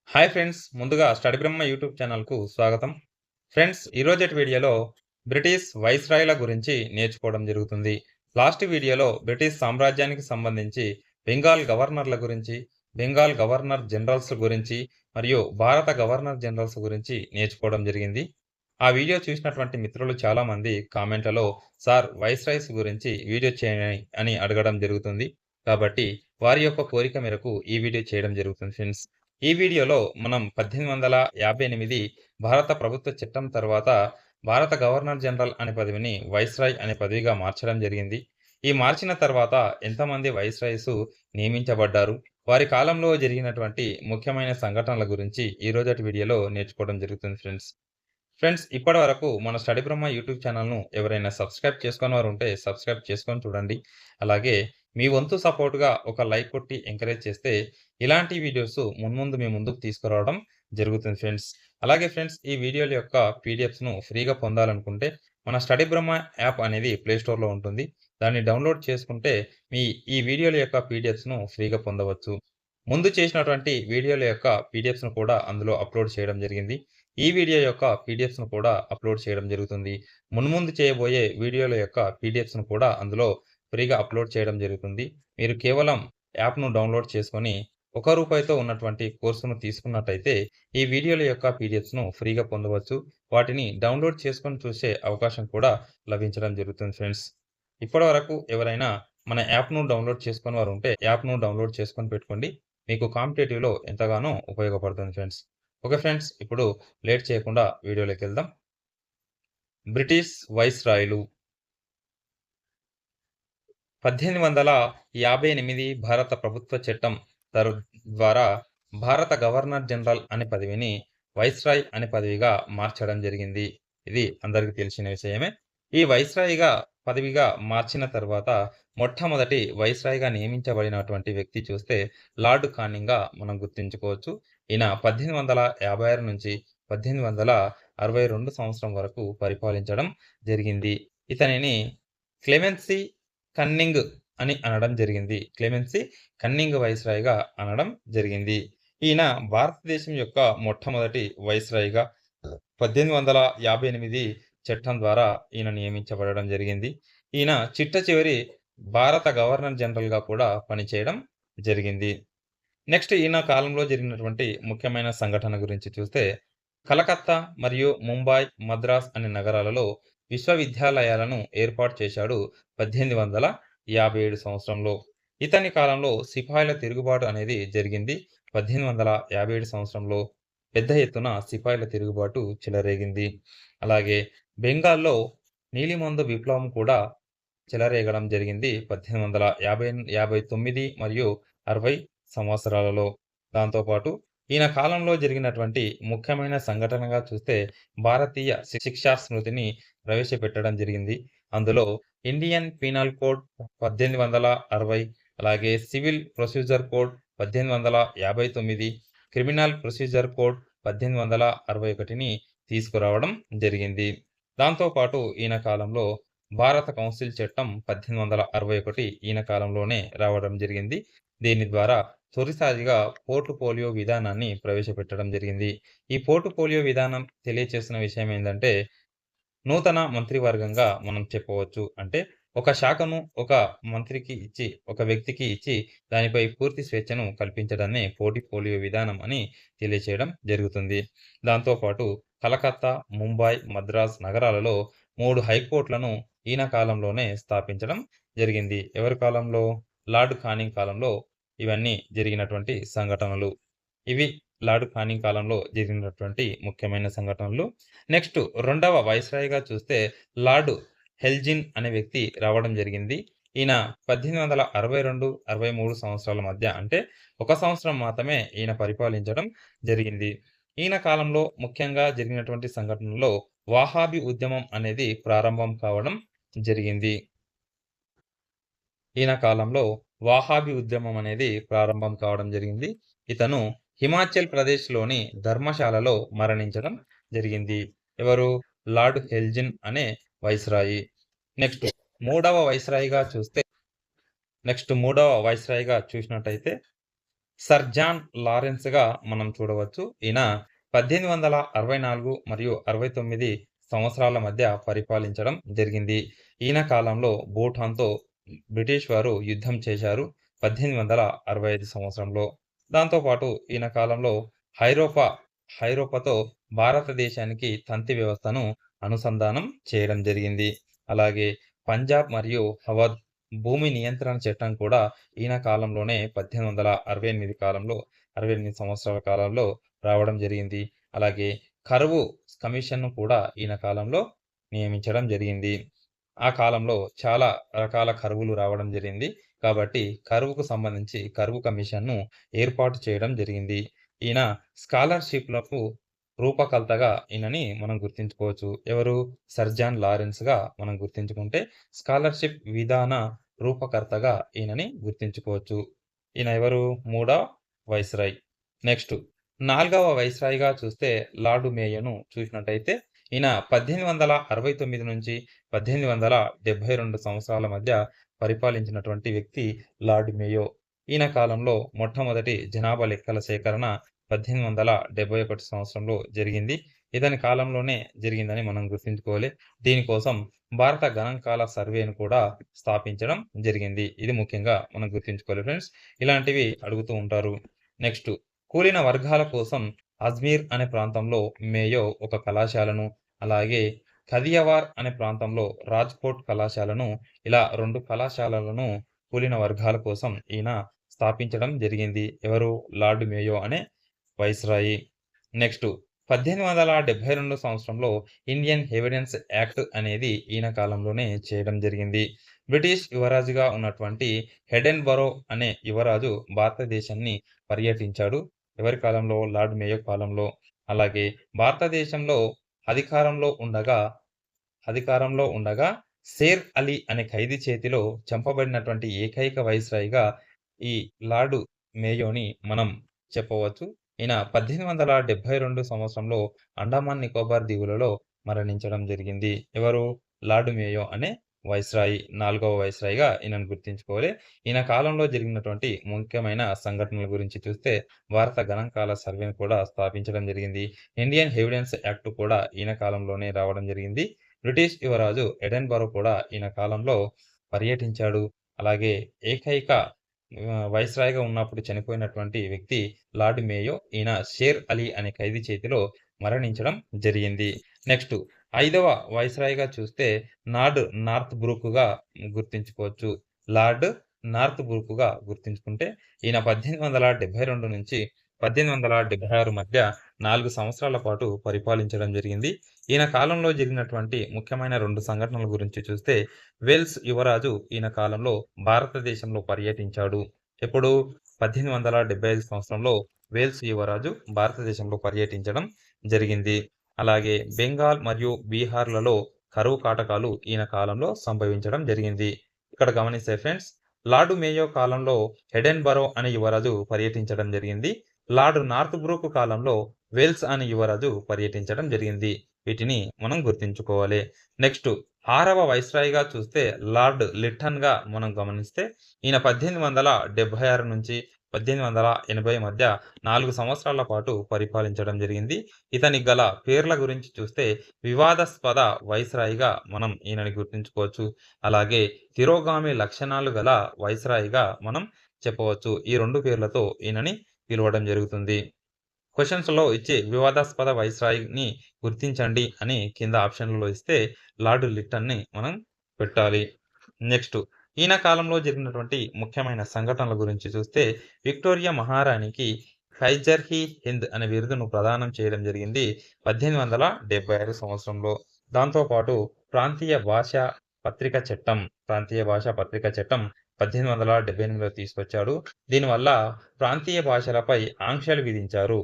Hi friends! ముందుగా study బ్రహ్మ YouTube ఛానల్‌కు స్వాగతం. ఫ్రెండ్స్, ఈరోజటి వీడియోలో బ్రిటిష్ వైస్రాయ్‌ల గురించి నేర్చుకోవడం జరుగుతుంది. లాస్ట్ వీడియోలో బ్రిటిష్ సామ్రాజ్యానికి సంబంధించి బెంగాల్ గవర్నర్‌ల గురించి, బెంగాల్ గవర్నర్ జనరల్స్ గురించి మరియు భారత గవర్నర్ జనరల్స్ గురించి నేర్చుకోవడం జరిగింది. ఆ వీడియో చూసినటువంటి మిత్రులు చాలామంది కామెంట్‌లలో సార్ వైస్రాయ్స్ గురించి వీడియో చేయండి అని అడగడం జరుగుతుంది. కాబట్టి వారి యొక్క కోరిక మేరకు ఈ వీడియో చేయడం జరుగుతుంది ఫ్రెండ్స్. ఈ వీడియోలో మనం 1858 భారత ప్రభుత్వ చట్టం తర్వాత భారత గవర్నర్ జనరల్ అనే పదవిని వైస్రాయ్ అనే పదవిగా మార్చడం జరిగింది. ఈ మార్చిన తర్వాత ఎంతమంది వైస్రాయ్స్ నియమించబడ్డారు? వారి కాలంలో జరిగినటువంటి ముఖ్యమైన సంఘటనల గురించి ఈ రోజటి వీడియోలో నేర్చుకోవడం జరుగుతుంది ఫ్రెండ్స్. ఫ్రెండ్స్, ఇప్పటివరకు మన స్టడీ బ్రహ్మ యూట్యూబ్ ఛానల్‌ను ఎవరైనా సబ్స్క్రైబ్ చేసుకోని వారు ఉంటే సబ్స్క్రైబ్ చేసుకొని చూడండి. అలాగే మీ వంతు సపోర్ట్‌గా ఒక లైక్ కొట్టి ఎంకరేజ్ చేస్తే ఇలాంటి వీడియోస్ మున్ముందు మీ ముందుకు తీసుకురావడం జరుగుతుంది ఫ్రెండ్స్. అలాగే ఫ్రెండ్స్, ఈ వీడియోల యొక్క పీడిఎఫ్స్‌ను ఫ్రీగా పొందాలనుకుంటే మన స్టడీ బ్రహ్మ యాప్ అనేది ప్లే స్టోర్‌లో ఉంటుంది. దాన్ని డౌన్‌లోడ్ చేసుకుంటే మీ ఈ వీడియోల యొక్క పీడిఎఫ్స్‌ను ఫ్రీగా పొందవచ్చు. ముందు చేసినటువంటి వీడియోల యొక్క పీడిఎఫ్స్‌ను కూడా అందులో అప్‌లోడ్ చేయడం జరిగింది. ఈ వీడియో యొక్క పీడిఎఫ్స్‌ను కూడా అప్‌లోడ్ చేయడం జరుగుతుంది. మున్ముందు చేయబోయే వీడియోల యొక్క పీడిఎఫ్స్‌ను కూడా అందులో ఫ్రీగా అప్‌లోడ్ చేయడం జరుగుతుంది. మీరు కేవలం యాప్‌ను డౌన్‌లోడ్ చేసుకొని రూ. 1తో ఉన్నటువంటి కోర్సును తీసుకున్నట్టయితే ఈ వీడియోల యొక్క పీడిఎఫ్స్‌ను ఫ్రీగా పొందవచ్చు. వాటిని డౌన్‌లోడ్ చేసుకొని చూసే అవకాశం కూడా లభించడం జరుగుతుంది ఫ్రెండ్స్. ఇప్పటివరకు ఎవరైనా మన యాప్‌ను డౌన్‌లోడ్ చేసుకొని వారు ఉంటే యాప్‌ను డౌన్‌లోడ్ చేసుకొని పెట్టుకోండి. మీకు కాంపిటేటివ్‌లో ఎంతగానో ఉపయోగపడుతుంది ఫ్రెండ్స్. ఓకే ఫ్రెండ్స్, ఇప్పుడు లేట్ చేయకుండా వీడియోలోకెళ్దాం. బ్రిటిష్ వైస్రాయ్‌లు 1858 భారత ప్రభుత్వ చట్టం తరు ద్వారా భారత గవర్నర్ జనరల్ అనే పదవిని వైస్రాయ్ అనే పదవిగా మార్చడం జరిగింది. ఇది అందరికీ తెలిసిన విషయమే. ఈ వైస్రాయ్‌గా పదవిగా మార్చిన తర్వాత మొట్టమొదటి వైస్రాయ్‌గా నియమించబడినటువంటి వ్యక్తి చూస్తే లార్డ్ కానింగ్‌గా మనం గుర్తుంచుకోవచ్చు. ఈయన 1856 నుంచి 1862 సంవత్సరం వరకు పరిపాలించడం జరిగింది. ఇతనిని క్లెమెన్సీ కన్నింగ్ అని అనడం జరిగింది. క్లెమెన్సీ కన్నింగ్ వైస్రాయ్‌గా అనడం జరిగింది. ఈయన భారతదేశం యొక్క మొట్టమొదటి వైస్రాయ్‌గా 1858 చట్టం ద్వారా ఈయన నియమించబడడం జరిగింది. ఈయన చిట్ట చివరి భారత గవర్నర్ జనరల్‌గా కూడా పనిచేయడం జరిగింది. నెక్స్ట్ ఈయన కాలంలో జరిగినటువంటి ముఖ్యమైన సంఘటన గురించి చూస్తే కలకత్తా మరియు ముంబాయి, మద్రాస్ అనే నగరాలలో విశ్వవిద్యాలయాలను ఏర్పాటు చేశాడు 1857 సంవత్సరంలో. ఇతని కాలంలో సిపాయిల తిరుగుబాటు అనేది జరిగింది. 1857 సంవత్సరంలో పెద్ద ఎత్తున సిపాయిల తిరుగుబాటు చెలరేగింది. అలాగే బెంగాల్‌లో నీలిమందు విప్లవం కూడా చెలరేగడం జరిగింది 1859 మరియు 60 సంవత్సరాలలో. దాంతో పాటు ఈయన కాలంలో జరిగినటువంటి ముఖ్యమైన సంఘటనగా చూస్తే భారతీయ శిక్షా స్మృతిని ప్రవేశపెట్టడం జరిగింది. అందులో ఇండియన్ పీనల్ కోడ్ 1860, అలాగే civil procedure code 1859, criminal procedure code 1861ని తీసుకురావడం జరిగింది. దాంతో పాటు ఈయన కాలంలో భారత కౌన్సిల్ చట్టం 1861 ఈయన కాలంలోనే రావడం జరిగింది. దీని ద్వారా తొలిసారిగా పోర్ట్‌ఫోలియో విధానాన్ని ప్రవేశపెట్టడం జరిగింది. ఈ పోర్ట్‌ఫోలియో విధానం తెలియచేసిన విషయం ఏందంటే, నూతన మంత్రివర్గంగా మనం చెప్పవచ్చు. అంటే ఒక శాఖను ఒక మంత్రికి ఇచ్చి, ఒక వ్యక్తికి ఇచ్చి దానిపై పూర్తి స్వేచ్ఛను కల్పించడాన్నే పోర్ట్‌ఫోలియో విధానం అని తెలియచేయడం జరుగుతుంది. దాంతో పాటు కలకత్తా, ముంబై, మద్రాస్ నగరాలలో 3 హైకోర్ట్‌లను ఈయన కాలంలోనే స్థాపించడం జరిగింది. ఎవరి కాలంలో? లార్డ్ కానింగ్ కాలంలో ఇవన్నీ జరిగినటువంటి సంఘటనలు. ఇవి లార్డ్ కానింగ్ కాలంలో జరిగినటువంటి ముఖ్యమైన సంఘటనలు. నెక్స్ట్ రెండవ వైస్రాయ్‌గా చూస్తే లార్డ్ ఎల్జిన్ అనే వ్యక్తి రావడం జరిగింది. ఈయన 1862, 63 సంవత్సరాల మధ్య అంటే ఒక సంవత్సరం మాత్రమే ఈయన పరిపాలించడం జరిగింది. ఈయన కాలంలో ముఖ్యంగా జరిగినటువంటి సంఘటనల్లో వాహాబీ ఉద్యమం అనేది ప్రారంభం కావడం జరిగింది. ఈయన కాలంలో వాహాబీ ఉద్యమం అనేది ప్రారంభం కావడం జరిగింది. ఇతను హిమాచల్ ప్రదేశ్‌లోని ధర్మశాలలో మరణించడం జరిగింది. ఎవరు? లార్డ్ ఎల్జిన్ అనే వైస్రాయి. నెక్స్ట్ మూడవ వైస్రాయిగా చూస్తే మూడవ వైస్రాయిగా చూసినట్టయితే సర్ జాన్ లారెన్స్‌గా మనం చూడవచ్చు. ఈయన 1864 మరియు 69 సంవత్సరాల మధ్య పరిపాలించడం జరిగింది. ఈయన కాలంలో భూటాన్‌తో బ్రిటిష్ వారు యుద్ధం చేశారు 1865 సంవత్సరంలో. దాంతో పాటు ఈయన కాలంలో ఐరోపా ఐరోపాతో భారతదేశానికి తంతి వ్యవస్థను అనుసంధానం చేయడం జరిగింది. అలాగే పంజాబ్ మరియు అవధ్ భూమి నియంత్రణ చట్టం కూడా ఈయన కాలంలోనే 1868 కాలంలో 68 సంవత్సరాల కాలంలో రావడం జరిగింది. అలాగే కరువు కమిషన్‌ను కూడా ఈయన కాలంలో నియమించడం జరిగింది. ఆ కాలంలో చాలా రకాల కరువులు రావడం జరిగింది. కాబట్టి కరువుకు సంబంధించి కరువు కమిషన్‌ను ఏర్పాటు చేయడం జరిగింది. ఈయన స్కాలర్‌షిప్‌లకు రూపకర్తగా ఈయనని మనం గుర్తించుకోవచ్చు. ఎవరు? సర్ జాన్ లారెన్స్‌గా మనం గుర్తించుకుంటే స్కాలర్‌షిప్ విధాన రూపకర్తగా ఈయనని గుర్తించుకోవచ్చు. ఈయన ఎవరు? మూడవ వైస్‌రాయ్. నెక్స్ట్ నాలుగవ వైస్‌రాయ్‌గా చూస్తే లార్డ్ మేయోను చూసినట్టయితే ఈయన 1869 నుంచి 1872 సంవత్సరాల మధ్య పరిపాలించినటువంటి వ్యక్తి లార్డ్ మేయో. ఈయన కాలంలో మొట్టమొదటి జనాభా లెక్కల సేకరణ 1871 సంవత్సరంలో జరిగింది. ఇతని కాలంలోనే జరిగిందని మనం గుర్తుంచుకోవాలి. దీనికోసం భారత గణాంకాల సర్వేను కూడా స్థాపించడం జరిగింది. ఇది ముఖ్యంగా మనం గుర్తుంచుకోవాలి ఫ్రెండ్స్. ఇలాంటివి అడుగుతూ ఉంటారు. నెక్స్ట్ కూలిన వర్గాల కోసం అజ్మీర్ అనే ప్రాంతంలో మేయో ఒక కళాశాలను, అలాగే కదియవార్ అనే ప్రాంతంలో రాజ్‌కోట్ కళాశాలను, ఇలా 2 కళాశాలలను కూలిన వర్గాల కోసం ఈయన స్థాపించడం జరిగింది. ఎవరు? లార్డ్ మేయో అనే వైస్‌రాయి. నెక్స్ట్ 1872 సంవత్సరంలో ఇండియన్ ఎవిడెన్స్ యాక్ట్ అనేది ఈయన కాలంలోనే చేయడం జరిగింది. బ్రిటిష్ యువరాజుగా ఉన్నటువంటి ఎడెన్‌బరో అనే యువరాజు భారతదేశాన్ని పర్యటించాడు. ఎవరి కాలంలో? లార్డ్ మేయో కాలంలో. అలాగే భారతదేశంలో అధికారంలో ఉండగా అధికారంలో ఉండగా షేర్ అలీ అనే ఖైదీ చేతిలో చంపబడినటువంటి ఏకైక వైస్‌రాయ్‌గా ఈ లార్డ్ మేయోని మనం చెప్పవచ్చు. ఈయన 1872 సంవత్సరంలో అండమాన్ నికోబార్ దీవులలో మరణించడం జరిగింది. ఎవరు? లార్డ్ మేయో అనే వైస్‌రాయ్. నాలుగవ వైస్‌రాయ్‌గా ఈయనను గుర్తుంచుకోవాలి. ఈయన కాలంలో జరిగినటువంటి ముఖ్యమైన సంఘటనల గురించి చూస్తే భారత గణాంకాల సర్వేను కూడా స్థాపించడం జరిగింది. ఇండియన్ ఎవిడెన్స్ యాక్ట్ కూడా ఈయన కాలంలోనే రావడం జరిగింది. బ్రిటిష్ యువరాజు ఎడెన్‌బరో కూడా ఈయన కాలంలో పర్యటించాడు. అలాగే ఏకైక వైస్‌రాయ్‌గా ఉన్నప్పుడు చనిపోయినటువంటి వ్యక్తి లార్డ్ మేయో. ఈయన షేర్ అలీ అనే ఖైదీ చేతిలో మరణించడం జరిగింది. నెక్స్ట్ ఐదవ వైస్‌రాయ్‌గా చూస్తే నార్త్ బ్రూక్‌గా గుర్తించుకోవచ్చు. లార్డ్ నార్త్ బ్రూక్‌గా గుర్తుంచుకుంటే ఈయన 1872 నుంచి 1876 మధ్య 4 సంవత్సరాల పాటు పరిపాలించడం జరిగింది. ఈయన కాలంలో జరిగినటువంటి ముఖ్యమైన 2 సంఘటనల గురించి చూస్తే వేల్స్ యువరాజు ఈయన కాలంలో భారతదేశంలో పర్యటించాడు. ఎప్పుడు? 1875 సంవత్సరంలో వేల్స్ యువరాజు భారతదేశంలో పర్యటించడం జరిగింది. అలాగే బెంగాల్ మరియు బీహార్‌లలో కరువు కాటకాలు ఈయన కాలంలో సంభవించడం జరిగింది. ఇక్కడ గమనిస్తే ఫ్రెండ్స్, లార్డ్ మేయో కాలంలో ఎడెన్‌బరో అనే యువరాజు పర్యటించడం జరిగింది. లార్డ్ నార్త్‌బ్రూక్ కాలంలో వేల్స్ అనే యువరాజు పర్యటించడం జరిగింది. వీటిని మనం గుర్తుంచుకోవాలి. నెక్స్ట్ ఆరవ వైస్‌రాయ్‌గా చూస్తే లార్డ్ లిట్టన్‌గా మనం గమనిస్తే ఈయన 1876 నుంచి 1880 మధ్య 4 సంవత్సరాల పాటు పరిపాలించడం జరిగింది. ఇతనికి గల పేర్ల గురించి చూస్తే వివాదాస్పద వైస్‌రాయ్‌గా మనం ఈయనని గుర్తుంచుకోవచ్చు. అలాగే తిరోగామి లక్షణాలు గల వైస్‌రాయ్‌గా మనం చెప్పవచ్చు. ఈ 2 పేర్లతో ఈయనని పిలవడం జరుగుతుంది. క్వెషన్స్‌లో ఇచ్చే వివాదాస్పద వైస్‌రాయ్‌ని గుర్తించండి అని కింద ఆప్షన్‌లలో ఇస్తే లార్డ్ లిట్టన్‌ని మనం పెట్టాలి. నెక్స్ట్ ఈయన కాలంలో జరిగినటువంటి ముఖ్యమైన సంఘటనల గురించి చూస్తే విక్టోరియా మహారాణికి కైజర్ హి హింద్ అనే బిరుదును ప్రదానం చేయడం జరిగింది 1876 సంవత్సరంలో. దాంతో పాటు ప్రాంతీయ భాషా పత్రిక చట్టం 1878లో తీసుకొచ్చాడు. దీనివల్ల ప్రాంతీయ భాషలపై ఆంక్షలు విధించారు.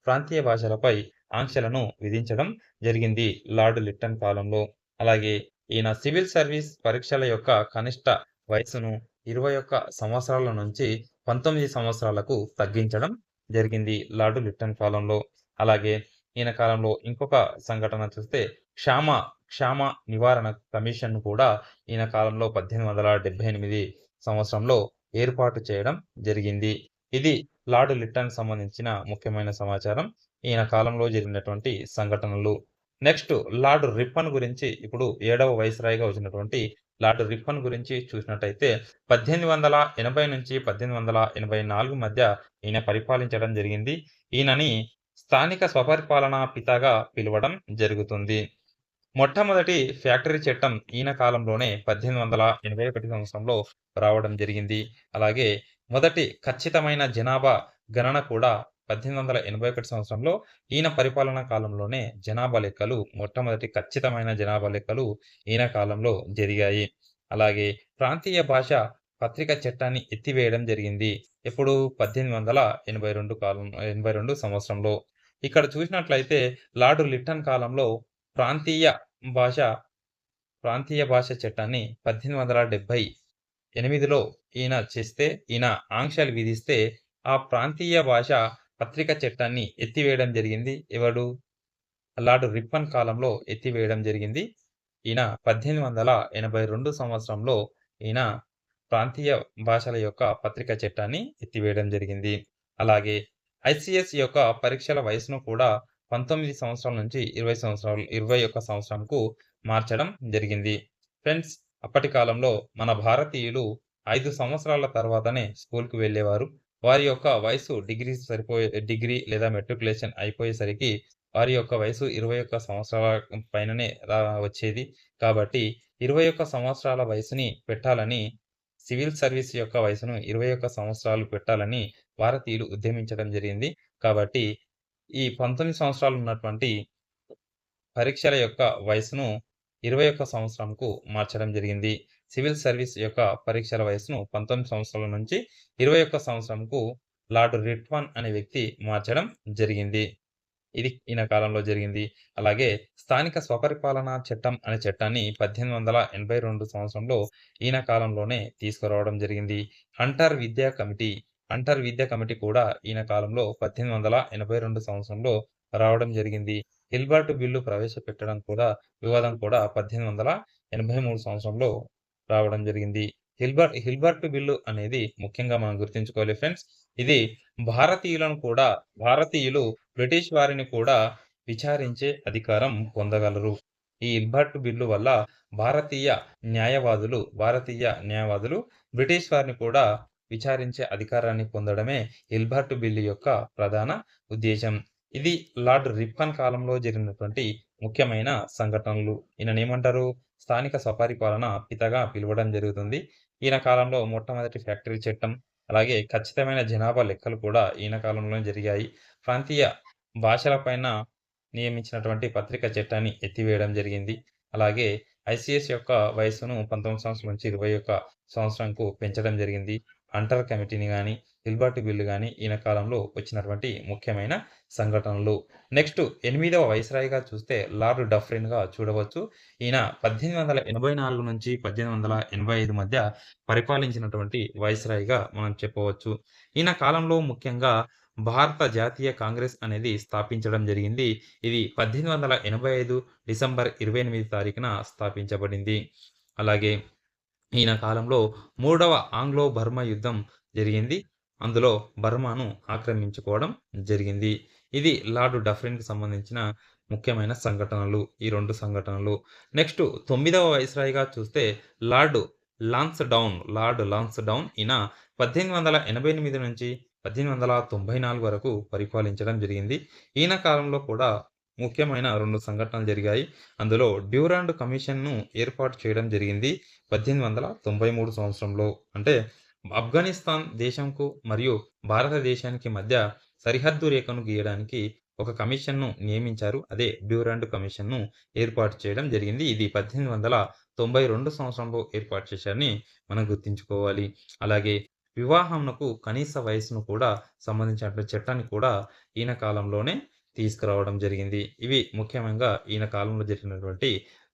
ప్రాంతీయ భాషలపై ఆంక్షలను విధించడం జరిగింది లార్డ్ లిట్టన్ కాలంలో. అలాగే ఈయన సివిల్ సర్వీస్ పరీక్షల యొక్క కనిష్ట వయస్సును 21 సంవత్సరాల నుంచి 19 సంవత్సరాలకు తగ్గించడం జరిగింది లార్డ్ లిట్టన్ కాలంలో. అలాగే ఈయన కాలంలో ఇంకొక సంఘటన చూస్తే క్షామ నివారణ కమిషన్‌ను కూడా ఈయన కాలంలో 1878 సంవత్సరంలో ఏర్పాటు చేయడం జరిగింది. ఇది లార్డ్ లిట్టన్‌కి సంబంధించిన ముఖ్యమైన సమాచారం. ఈయన కాలంలో జరిగినటువంటి సంఘటనలు. నెక్స్ట్ లార్డ్ రిప్పన్ గురించి ఇప్పుడు 7వ వైస్‌రాయ్‌గా వచ్చినటువంటి లార్డ్ రిప్పన్ గురించి చూసినట్టయితే 1880 నుంచి 1884 మధ్య ఈయన పరిపాలించడం జరిగింది. ఈయనని స్థానిక స్వపరిపాలనా పితాగా పిలవడం జరుగుతుంది. మొట్టమొదటి ఫ్యాక్టరీ చట్టం ఈయన కాలంలోనే 1881 సంవత్సరంలో రావడం జరిగింది. అలాగే మొదటి ఖచ్చితమైన జనాభా గణన కూడా 1881 సంవత్సరంలో ఈయన పరిపాలనా కాలంలోనే జనాభా లెక్కలు మొట్టమొదటి ఖచ్చితమైన జనాభా లెక్కలు ఈయన కాలంలో జరిగాయి. అలాగే ప్రాంతీయ భాష పత్రిక చట్టాన్ని ఎత్తివేయడం జరిగింది. ఎప్పుడు 1882 82 సంవత్సరంలో. ఇక్కడ చూసినట్లయితే లార్డ్ లిట్టన్ కాలంలో ప్రాంతీయ భాష ప్రాంతీయ భాష చట్టాన్ని 1878లో ఈయన ఆంక్షలు విధిస్తే, ఆ ప్రాంతీయ భాష పత్రిక చట్టాన్ని ఎత్తివేయడం జరిగింది. ఎవడు? లార్డ్ రిప్పన్ కాలంలో ఎత్తివేయడం జరిగింది. ఈయన 1882 సంవత్సరంలో ఈయన ప్రాంతీయ భాషల యొక్క పత్రిక చట్టాన్ని ఎత్తివేయడం జరిగింది. అలాగే ఐసీఎస్ యొక్క పరీక్షల వయసును కూడా 19 సంవత్సరాల నుంచి 21 సంవత్సరంకు మార్చడం జరిగింది. ఫ్రెండ్స్, అప్పటి కాలంలో మన భారతీయులు 5 సంవత్సరాల తర్వాతనే స్కూల్‌కి వెళ్ళేవారు. వారి యొక్క వయసు డిగ్రీ లేదా మెట్రిక్యులేషన్ అయిపోయేసరికి వారి యొక్క వయసు 21 సంవత్సరాల పైననే వచ్చేది. కాబట్టి 21 సంవత్సరాల వయసుని పెట్టాలని, సివిల్ సర్వీస్ యొక్క వయసును 21 సంవత్సరాలు పెట్టాలని భారతీయులు ఉద్యమించడం జరిగింది. కాబట్టి ఈ 19 సంవత్సరాలు ఉన్నటువంటి పరీక్షల యొక్క వయసును 21 సంవత్సరంకు మార్చడం జరిగింది. సివిల్ సర్వీస్ యొక్క పరీక్షల వయసును 19 సంవత్సరాల నుంచి 21 సంవత్సరంకు లార్డ్ రిట్మన్ అనే వ్యక్తి మార్చడం జరిగింది. ఇది ఈయన కాలంలో జరిగింది. అలాగే స్థానిక స్వపరిపాలనా చట్టం అనే చట్టాన్ని 1882 సంవత్సరంలో ఈయన కాలంలోనే తీసుకురావడం జరిగింది. హంటర్ విద్యా కమిటీ కూడా ఈయన కాలంలో 1882 సంవత్సరంలో రావడం జరిగింది. హిల్బర్ట్ బిల్లు ప్రవేశపెట్టడం కూడా వివాదం కూడా 1883 సంవత్సరంలో రావడం జరిగింది. హిల్బర్ట్ బిల్లు అనేది ముఖ్యంగా మనం గుర్తుంచుకోవాలి ఫ్రెండ్స్. ఇది భారతీయులు బ్రిటిష్ వారిని కూడా విచారించే అధికారం పొందగలరు. ఈ హిల్బర్ట్ బిల్లు వల్ల భారతీయ న్యాయవాదులు బ్రిటిష్ వారిని కూడా విచారించే అధికారాన్ని పొందడమే హిల్బర్ట్ బిల్లు యొక్క ప్రధాన ఉద్దేశ్యం. ఇది లార్డ్ రిప్పన్ కాలంలో జరిగినటువంటి ముఖ్యమైన సంఘటనలు. ఈయననేమంటారు? స్థానిక స్వపరిపాలన పితగా పిలవడం జరుగుతుంది. ఈయన కాలంలో మొట్టమొదటి ఫ్యాక్టరీ చట్టం, అలాగే ఖచ్చితమైన జనాభా లెక్కలు కూడా ఈయన కాలంలోనే జరిగాయి. ప్రాంతీయ భాషలపైన నియమించినటువంటి పత్రిక చట్టాన్ని ఎత్తివేయడం జరిగింది. అలాగే ఐసీఎస్ యొక్క వయస్సును 19 సంవత్సరాల నుంచి 21 సంవత్సరంకు పెంచడం జరిగింది. హంటర్ కమిటీని గాని, హిల్బర్ట్ బిల్లు గాని ఈయన కాలంలో వచ్చినటువంటి ముఖ్యమైన సంఘటనలు. నెక్స్ట్ 8వ వైస్‌రాయ్‌గా చూస్తే లార్డ్ డఫ్రిన్‌గా చూడవచ్చు. ఈయన 1884 నుంచి 1885 మధ్య పరిపాలించినటువంటి వైస్‌రాయ్‌గా మనం చెప్పవచ్చు. ఈయన కాలంలో ముఖ్యంగా భారత జాతీయ కాంగ్రెస్ అనేది స్థాపించడం జరిగింది. ఇది 1885 డిసెంబర్ 28 తారీఖున స్థాపించబడింది. అలాగే ఈయన కాలంలో 3వ ఆంగ్లో బర్మా యుద్ధం జరిగింది. అందులో బర్మాను ఆక్రమించుకోవడం జరిగింది. ఇది లార్డ్ డఫ్రిన్‌కి సంబంధించిన ముఖ్యమైన సంఘటనలు. ఈ 2 సంఘటనలు. నెక్స్ట్ 9వ వైస్‌రాయ్‌గా చూస్తే లార్డ్ లాన్స్‌డౌన్ ఈయన 1888 నుంచి 1894 వరకు పరిపాలించడం జరిగింది. ఈయన కాలంలో కూడా ముఖ్యమైన 2 సంఘటనలు జరిగాయి. అందులో డ్యూరాండ్ కమిషన్‌ను ఏర్పాటు చేయడం జరిగింది 1893 సంవత్సరంలో. అంటే ఆఫ్ఘనిస్తాన్ దేశంకు మరియు భారతదేశానికి మధ్య సరిహద్దు రేఖను గీయడానికి ఒక కమిషన్‌ను నియమించారు. అదే డ్యూరాండ్ కమిషన్‌ను ఏర్పాటు చేయడం జరిగింది. ఇది 1892 సంవత్సరంలో ఏర్పాటు చేశారని మనం గుర్తుంచుకోవాలి. అలాగే వివాహమునకు కనీస వయస్సును కూడా సంబంధించినటువంటి చట్టాన్ని కూడా ఈయన కాలంలోనే తీసుకురావడం జరిగింది. ఇవి ముఖ్యంగా ఈయన కాలంలో జరిగినటువంటి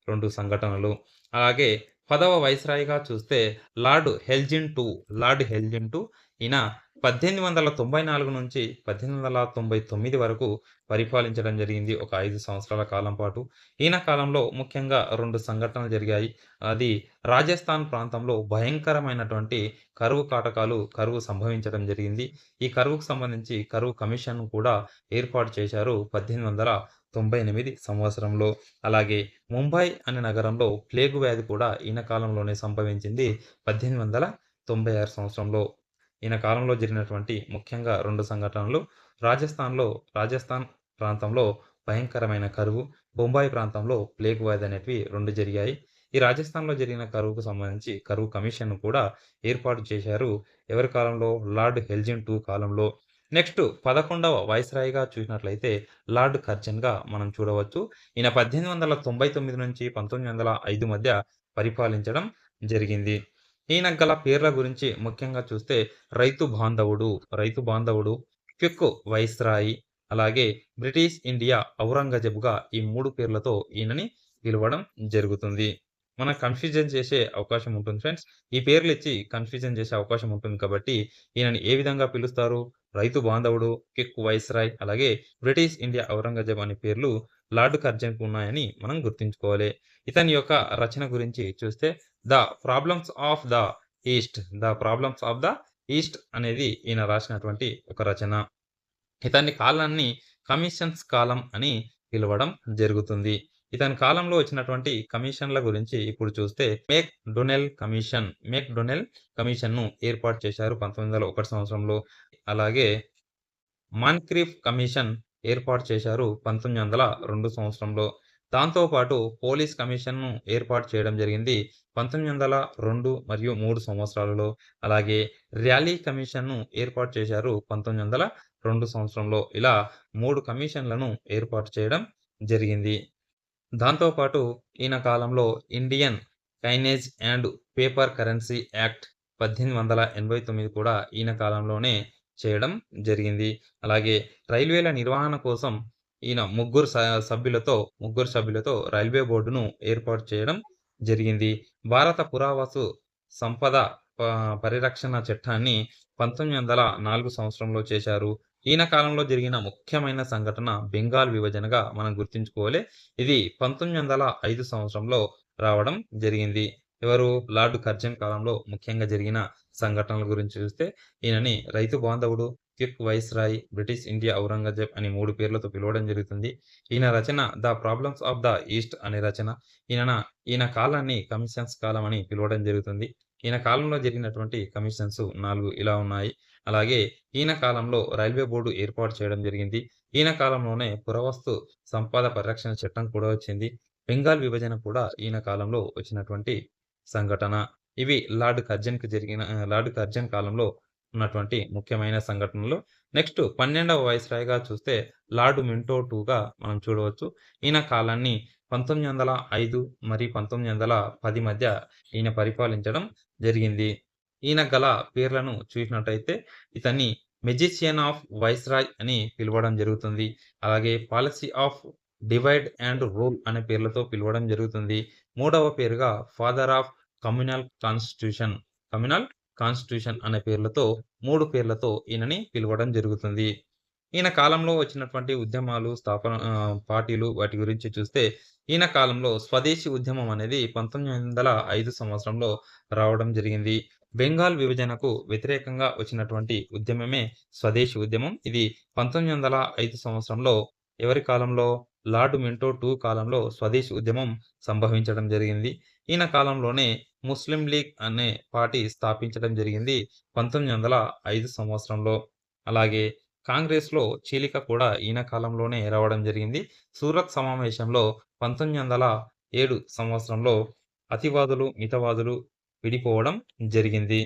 2 సంఘటనలు. అలాగే 10వ వైస్‌రాయ్‌గా చూస్తే లార్డ్ హెల్జిన్ II ఈయన 1894 నుంచి 1899 వరకు పరిపాలించడం జరిగింది. ఒక 5 సంవత్సరాల కాలం పాటు. ఈయన కాలంలో ముఖ్యంగా 2 సంఘటనలు జరిగాయి. అది రాజస్థాన్ ప్రాంతంలో భయంకరమైనటువంటి కరువు కాటకాలు, కరువు సంభవించడం జరిగింది. ఈ కరువుకు సంబంధించి కరువు కమిషన్ కూడా ఏర్పాటు చేశారు 1898 సంవత్సరంలో. అలాగే ముంబై అనే నగరంలో ప్లేగు వ్యాధి కూడా ఈయన కాలంలోనే సంభవించింది 1896 సంవత్సరంలో. ఈయన కాలంలో జరిగినటువంటి ముఖ్యంగా 2 సంఘటనలు రాజస్థాన్ ప్రాంతంలో భయంకరమైన కరువు, బొంబాయి ప్రాంతంలో ప్లేగ్ వ్యాధి అనేటివి 2 జరిగాయి. ఈ రాజస్థాన్‌లో జరిగిన కరువుకు సంబంధించి కరువు కమిషన్‌ను కూడా ఏర్పాటు చేశారు. ఎవరి కాలంలో? లార్డ్ ఎల్జిన్ II కాలంలో. నెక్స్ట్ 11వ వైస్‌రాయ్‌గా చూసినట్లయితే లార్డ్ కర్జన్‌గా మనం చూడవచ్చు. ఈయన 1899 నుంచి 1905 మధ్య పరిపాలించడం జరిగింది. ఈయనకు గల పేర్ల గురించి ముఖ్యంగా చూస్తే రైతు బాంధవుడు, క్విక్ వైస్రాయి, అలాగే బ్రిటిష్ ఇండియా ఔరంగజేబుగా ఈ 3 పేర్లతో ఈయనని పిలవడం జరుగుతుంది. మనకు కన్‌ఫ్యూజన్ చేసే అవకాశం ఉంటుంది ఫ్రెండ్స్. ఈ పేర్లిచ్చి కన్‌ఫ్యూజన్ చేసే అవకాశం ఉంటుంది కాబట్టి ఈయనని ఏ విధంగా పిలుస్తారు? రైతు బాంధవుడు, క్విక్ వైస్రాయ్, అలాగే బ్రిటిష్ ఇండియా ఔరంగజేబు అనే పేర్లు లార్డ్ కర్జన్‌కు ఉన్నాయని మనం గుర్తుంచుకోవాలి. ఇతని యొక్క రచన గురించి చూస్తే 'the problems of the east' అనేది ఈయన రాసినటువంటి ఒక రచన. ఇతని కాలాన్ని కమిషన్స్ కాలం అని పిలవడం జరుగుతుంది. ఇతని కాలంలో వచ్చినటువంటి కమిషన్‌ల గురించి ఇప్పుడు చూస్తే మేక్ డొనెల్ కమిషన్‌ను ఏర్పాటు చేశారు 1901 సంవత్సరంలో. అలాగే మాన్క్రీఫ్ కమిషన్ ఏర్పాటు చేశారు 1902 సంవత్సరంలో. దాంతో పాటు పోలీస్ కమిషన్‌ను ఏర్పాటు చేయడం జరిగింది 1902 మరియు 3 సంవత్సరాలలో. అలాగే ర్యాలీ కమిషన్‌ను ఏర్పాటు చేశారు 1902 సంవత్సరంలో. ఇలా 3 కమిషన్‌లను ఏర్పాటు చేయడం జరిగింది. దాంతో పాటు ఈయన కాలంలో Indian kinase and paper currency act 1889 కూడా ఈయన కాలంలోనే చేయడం జరిగింది. అలాగే రైల్వేల నిర్వహణ కోసం ఈయన ముగ్గురు సభ్యులతో రైల్వే బోర్డును ఏర్పాటు చేయడం జరిగింది. భారత పురావస్తు సంపద పరిరక్షణ చట్టాన్ని 1904 సంవత్సరంలో చేశారు. ఈయన కాలంలో జరిగిన ముఖ్యమైన సంఘటన బెంగాల్ విభజనగా మనం గుర్తుంచుకోవాలి. ఇది 1905 సంవత్సరంలో రావడం జరిగింది. ఎవరు? లార్డ్ కర్జన్ కాలంలో ముఖ్యంగా జరిగిన సంఘటనల గురించి చూస్తే ఈయనని రైతు బాంధవుడు, quick viceroy, British India Aurangzeb అని 3 పేర్లతో పిలవడం జరుగుతుంది. ఈయన రచన 'the problems of the east' అనే రచన. ఈయన కాలాన్ని కమిషన్స్ కాలం అని పిలవడం జరుగుతుంది. ఈయన కాలంలో జరిగినటువంటి కమిషన్స్ 4 ఇలా ఉన్నాయి. అలాగే ఈయన కాలంలో రైల్వే బోర్డు ఏర్పాటు చేయడం జరిగింది. ఈయన కాలంలోనే పురావస్తు సంపద పరిరక్షణ చట్టం కూడా వచ్చింది. బెంగాల్ విభజన కూడా ఈయన కాలంలో వచ్చినటువంటి సంఘటన. ఇవి లార్డ్ కర్జన్ కాలంలో ఉన్నటువంటి ముఖ్యమైన సంఘటనలు. నెక్స్ట్ 12వ వైస్రాయ్‌గా చూస్తే లార్డ్ మింటో IIగా మనం చూడవచ్చు. ఈయన కాలాన్ని 1905 మరియు 1910 మధ్య ఈయన పరిపాలించడం జరిగింది. ఈయనకు గల పేర్లను చూసినట్టయితే ఇతన్ని మెజిషియన్ ఆఫ్ వైస్రాయ్ అని పిలవడం జరుగుతుంది. అలాగే policy of divide and rule అనే పేర్లతో పిలవడం జరుగుతుంది. మూడవ పేరుగా ఫాదర్ ఆఫ్ కమ్యూనల్ కాన్స్టిట్యూషన్ అనే పేర్లతో 3 పేర్లతో ఈయనని పిలవడం జరుగుతుంది. ఈయన కాలంలో వచ్చినటువంటి ఉద్యమాలు, పార్టీలు వాటి గురించి చూస్తే ఈయన కాలంలో స్వదేశీ ఉద్యమం అనేది 1905 సంవత్సరంలో రావడం జరిగింది. బెంగాల్ విభజనకు వ్యతిరేకంగా వచ్చినటువంటి ఉద్యమమే స్వదేశీ ఉద్యమం. ఇది 1905 సంవత్సరంలో ఎవరి కాలంలో? లార్డ్ మింటో II కాలంలో స్వదేశీ ఉద్యమం సంభవించడం జరిగింది. ఈయన కాలంలోనే ముస్లిం లీగ్ అనే పార్టీ స్థాపించడం జరిగింది 1905 సంవత్సరంలో. అలాగే కాంగ్రెస్‌లో చీలిక కూడా ఈయన కాలంలోనే రావడం జరిగింది. సూరత్ సమావేశంలో 1907 సంవత్సరంలో అతివాదులు, మితవాదులు విడిపోవడం జరిగింది.